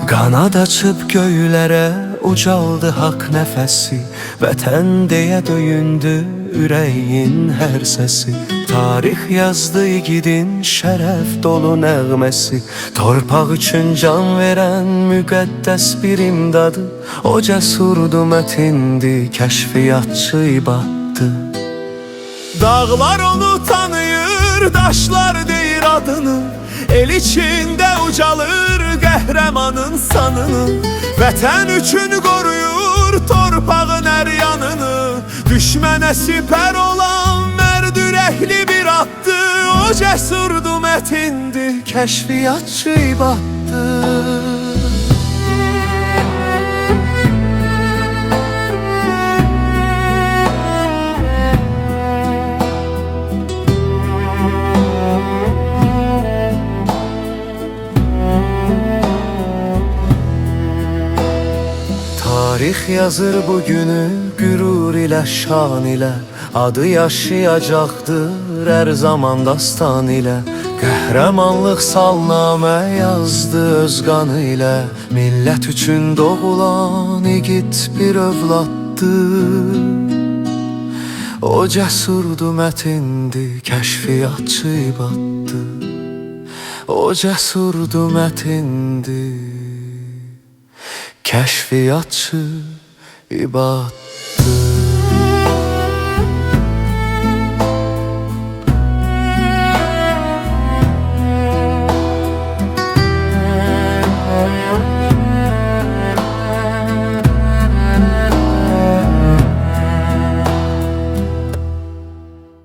Qanad açıb göylərə ucaldı haqq nəfəsi, vətən deyə döyündü ürəyin hər səsi. Tarix yazdı igidin şərəf dolu nəğməsi, torpaq üçün can verən müqəddəs bir imdadı. O cəsurdu, mətindi, kəşfiyyatçı ibaddı. Dağlar onu tanıyır, daşlar deyir adını. El içində ucalır qəhrəmanın sanını. Vətən üçün qoruyur torpağın hər yanını. Düşmənə sipər olan mərd ürəkli bir atdı. O cəsurdu, mətindi, kəşfiyyatçı ibaddı. Tarix yazır bugünü qürur ilə, şan ilə. Adı yaşayacaqdır hər zaman dastan ilə. Qəhrəmanlıq salnamə yazdı öz qanı ilə. Millət üçün doğulan igid bir övladdı. O cəsurdu, mətindi, kəşfiyyatçı ibaddı. O cəsurdu, mətindi, kəşfiyyatçı ibaddı.